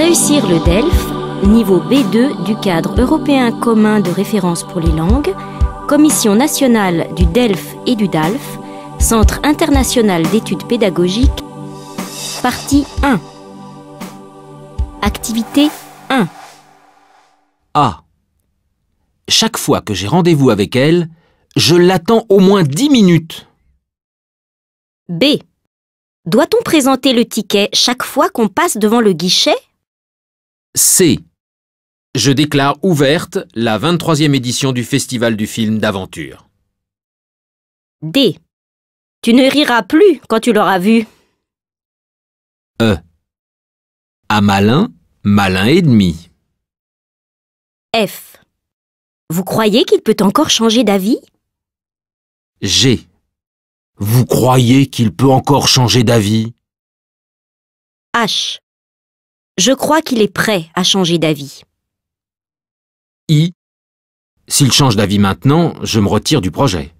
Réussir le DELF, niveau B2 du cadre européen commun de référence pour les langues, Commission nationale du DELF et du DALF, Centre international d'études pédagogiques, partie 1. Activité 1. A. Chaque fois que j'ai rendez-vous avec elle, je l'attends au moins 10 minutes. B. Doit-on présenter le ticket chaque fois qu'on passe devant le guichet? C. Je déclare ouverte la 23e édition du Festival du film d'aventure. D. Tu ne riras plus quand tu l'auras vu. E. À malin, malin et demi. F. Vous croyez qu'il peut encore changer d'avis? G. Vous croyez qu'il peut encore changer d'avis? H. Je crois qu'il est prêt à changer d'avis. I. S'il change d'avis maintenant, je me retire du projet.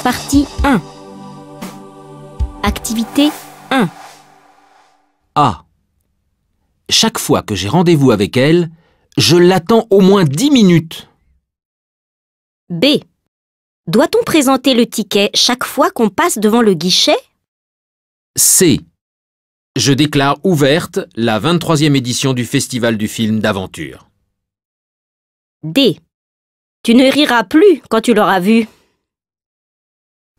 Partie 1. Activité 1. A. Chaque fois que j'ai rendez-vous avec elle, je l'attends au moins 10 minutes. B. Doit-on présenter le ticket chaque fois qu'on passe devant le guichet? C. Je déclare ouverte la 23e édition du Festival du film d'aventure. D. Tu ne riras plus quand tu l'auras vu.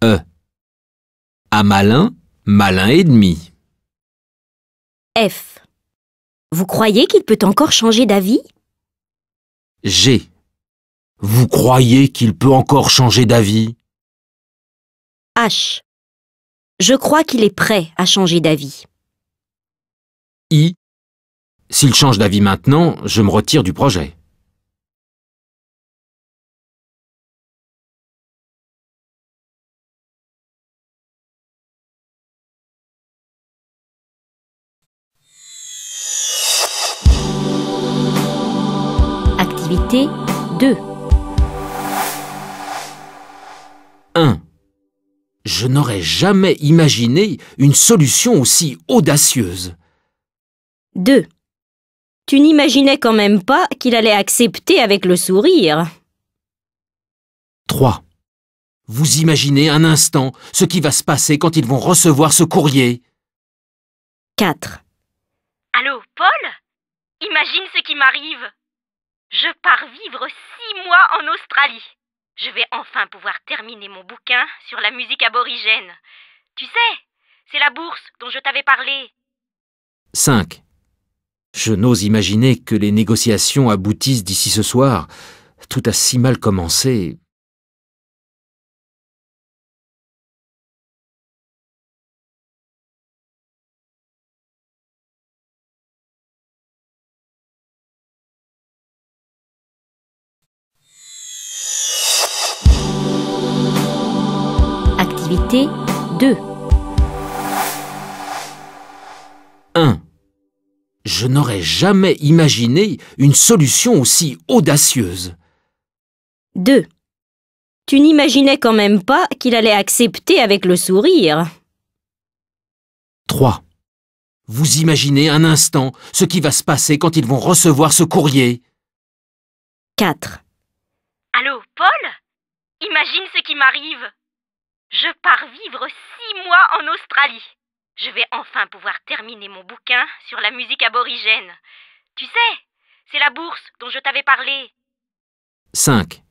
E. À malin, malin et demi. F. Vous croyez qu'il peut encore changer d'avis? G. Vous croyez qu'il peut encore changer d'avis? H. Je crois qu'il est prêt à changer d'avis. I. S'il change d'avis maintenant, je me retire du projet. Activité 2. 1. Je n'aurais jamais imaginé une solution aussi audacieuse. 2. Tu n'imaginais quand même pas qu'il allait accepter avec le sourire. 3. Vous imaginez un instant ce qui va se passer quand ils vont recevoir ce courrier. 4. Allô, Paul? Imagine ce qui m'arrive. Je pars vivre 6 mois en Australie. Je vais enfin pouvoir terminer mon bouquin sur la musique aborigène. Tu sais, c'est la bourse dont je t'avais parlé. 5. Je n'ose imaginer que les négociations aboutissent d'ici ce soir. Tout a si mal commencé. Activité 2. 1. Je n'aurais jamais imaginé une solution aussi audacieuse. 2. Tu n'imaginais quand même pas qu'il allait accepter avec le sourire. 3. Vous imaginez un instant ce qui va se passer quand ils vont recevoir ce courrier. 4. Allô, Paul? Imagine ce qui m'arrive. Je pars vivre 6 mois en Australie. Je vais enfin pouvoir terminer mon bouquin sur la musique aborigène. Tu sais, c'est la bourse dont je t'avais parlé. 5.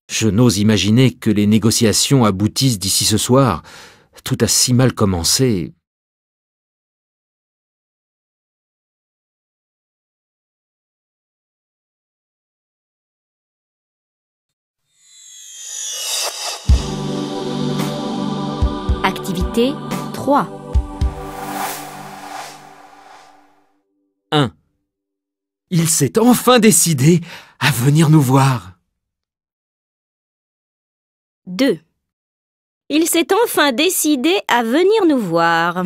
Je n'ose imaginer que les négociations aboutissent d'ici ce soir. Tout a si mal commencé. Activité 3. 1. Il s'est enfin décidé à venir nous voir. 2. Il s'est enfin décidé à venir nous voir.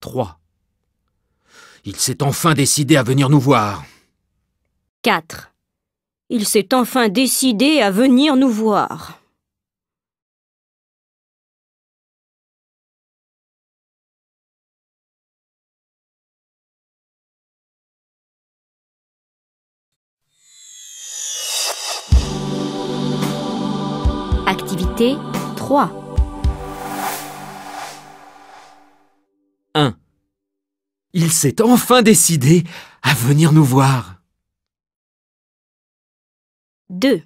3. Il s'est enfin décidé à venir nous voir. 4. Il s'est enfin décidé à venir nous voir. Activité 3. 1. Il s'est enfin décidé à venir nous voir. 2.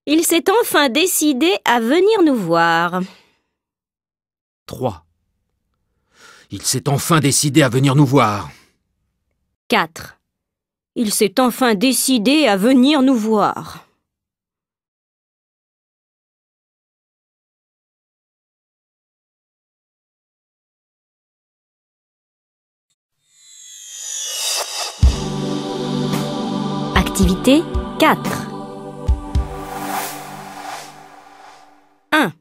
Il s'est enfin décidé à venir nous voir. 3. Il s'est enfin décidé à venir nous voir. 4. Il s'est enfin décidé à venir nous voir. Activité 4. 1.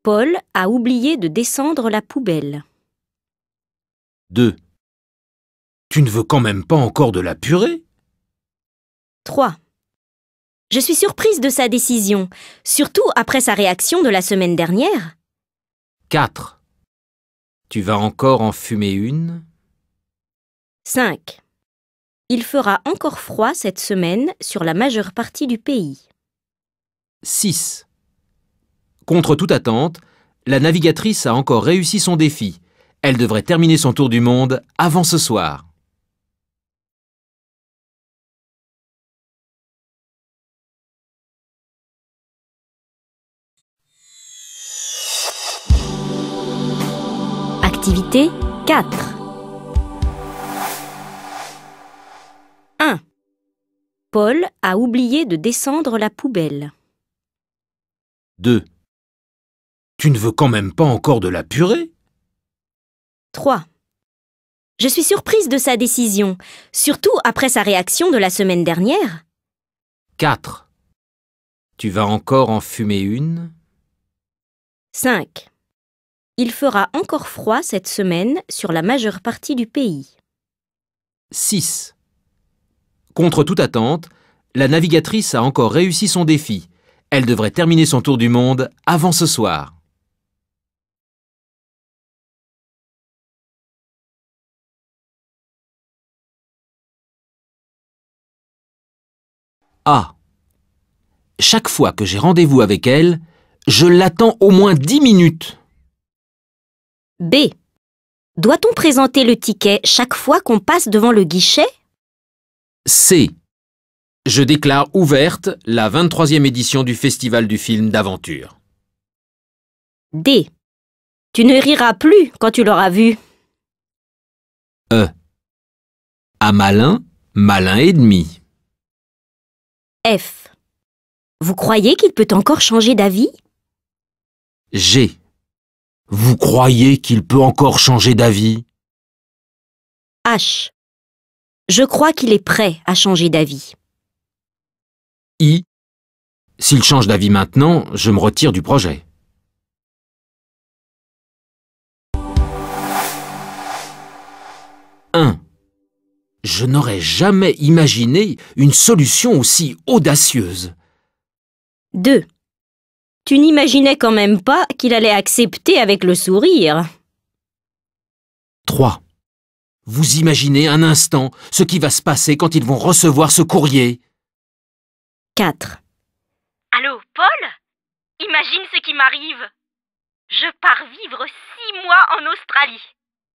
Paul a oublié de descendre la poubelle. 2. Tu ne veux quand même pas encore de la purée? 3. Je suis surprise de sa décision, surtout après sa réaction de la semaine dernière. 4. Tu vas encore en fumer une? 5. Il fera encore froid cette semaine sur la majeure partie du pays. 6. Contre toute attente, la navigatrice a encore réussi son défi. Elle devrait terminer son tour du monde avant ce soir. Activité 4. 1. Paul a oublié de descendre la poubelle. 2. Tu ne veux quand même pas encore de la purée? 3. Je suis surprise de sa décision, surtout après sa réaction de la semaine dernière. 4. Tu vas encore en fumer une? 5. Il fera encore froid cette semaine sur la majeure partie du pays. 6. Contre toute attente, la navigatrice a encore réussi son défi. Elle devrait terminer son tour du monde avant ce soir. A. Chaque fois que j'ai rendez-vous avec elle, je l'attends au moins 10 minutes. B. Doit-on présenter le ticket chaque fois qu'on passe devant le guichet? C. Je déclare ouverte la 23e édition du Festival du film d'aventure. D. Tu ne riras plus quand tu l'auras vu. E. À malin, malin et demi. F. Vous croyez qu'il peut encore changer d'avis? G. Vous croyez qu'il peut encore changer d'avis? H. Je crois qu'il est prêt à changer d'avis. I. S'il change d'avis maintenant, je me retire du projet. Je n'aurais jamais imaginé une solution aussi audacieuse. 2. Tu n'imaginais quand même pas qu'il allait accepter avec le sourire. 3. Vous imaginez un instant ce qui va se passer quand ils vont recevoir ce courrier. 4. Allô, Paul? Imagine ce qui m'arrive. Je pars vivre 6 mois en Australie.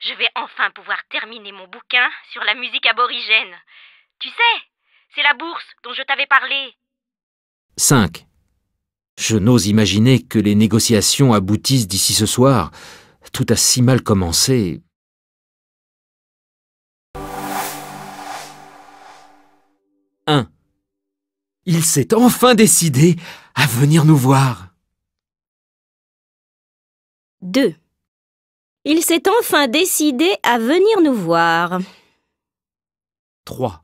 Je vais enfin pouvoir terminer mon bouquin sur la musique aborigène. Tu sais, c'est la bourse dont je t'avais parlé. 5. Je n'ose imaginer que les négociations aboutissent d'ici ce soir. Tout a si mal commencé. 1. Il s'est enfin décidé à venir nous voir. 2. Il s'est enfin décidé à venir nous voir. 3.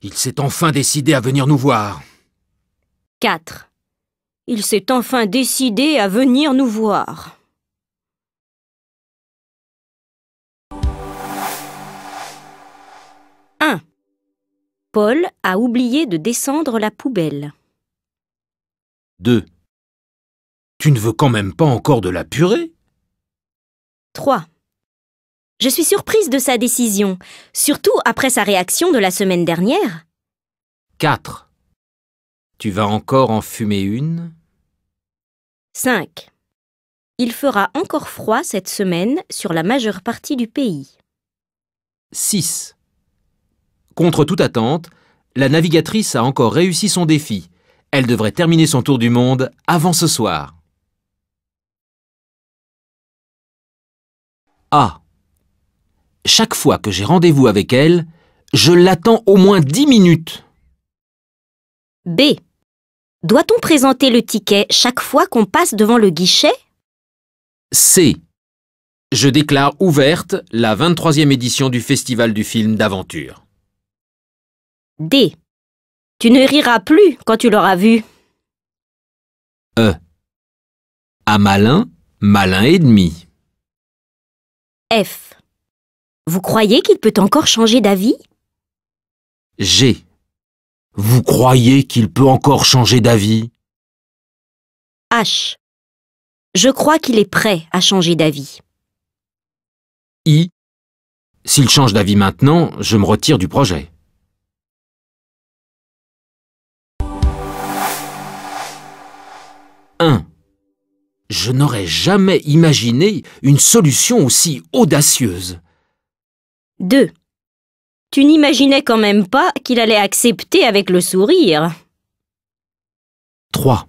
Il s'est enfin décidé à venir nous voir. 4. Il s'est enfin décidé à venir nous voir. Paul a oublié de descendre la poubelle. 2. Tu ne veux quand même pas encore de la purée? 3. Je suis surprise de sa décision, surtout après sa réaction de la semaine dernière. 4. Tu vas encore en fumer une? 5. Il fera encore froid cette semaine sur la majeure partie du pays. 6. Contre toute attente, la navigatrice a encore réussi son défi. Elle devrait terminer son tour du monde avant ce soir. A. Chaque fois que j'ai rendez-vous avec elle, je l'attends au moins 10 minutes. B. Doit-on présenter le ticket chaque fois qu'on passe devant le guichet? C. Je déclare ouverte la 23e édition du Festival du film d'aventure. D. Tu ne riras plus quand tu l'auras vu. E. À malin, malin et demi. F. Vous croyez qu'il peut encore changer d'avis? G. Vous croyez qu'il peut encore changer d'avis? H. Je crois qu'il est prêt à changer d'avis. I. S'il change d'avis maintenant, je me retire du projet. Je n'aurais jamais imaginé une solution aussi audacieuse. 2. Tu n'imaginais quand même pas qu'il allait accepter avec le sourire. 3.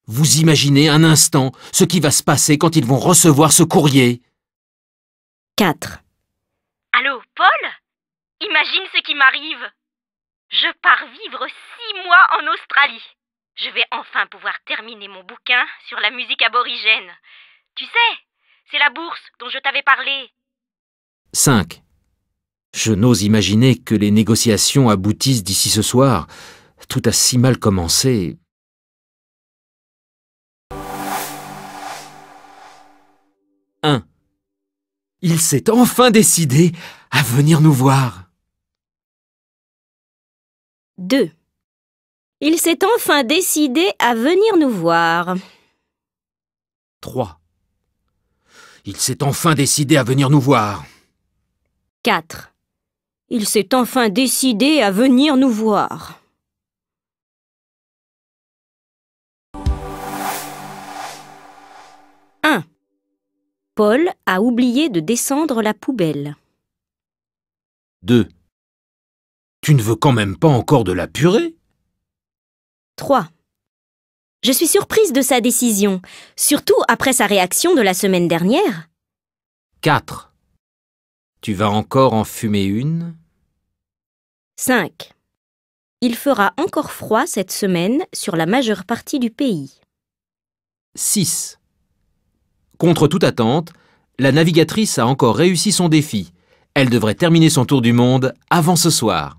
Vous imaginez un instant ce qui va se passer quand ils vont recevoir ce courrier. 4. Allô, Paul? Imagine ce qui m'arrive. Je pars vivre 6 mois en Australie. Je vais enfin pouvoir terminer mon bouquin sur la musique aborigène. Tu sais, c'est la bourse dont je t'avais parlé. 5. Je n'ose imaginer que les négociations aboutissent d'ici ce soir. Tout a si mal commencé. Il s'est enfin décidé à venir nous voir. 2. Il s'est enfin décidé à venir nous voir. 3. Il s'est enfin décidé à venir nous voir. 4. Il s'est enfin décidé à venir nous voir. Paul a oublié de descendre la poubelle. 2. Tu ne veux quand même pas encore de la purée? 3. Je suis surprise de sa décision, surtout après sa réaction de la semaine dernière. 4. Tu vas encore en fumer une? 5. Il fera encore froid cette semaine sur la majeure partie du pays. 6. Contre toute attente, la navigatrice a encore réussi son défi. Elle devrait terminer son tour du monde avant ce soir.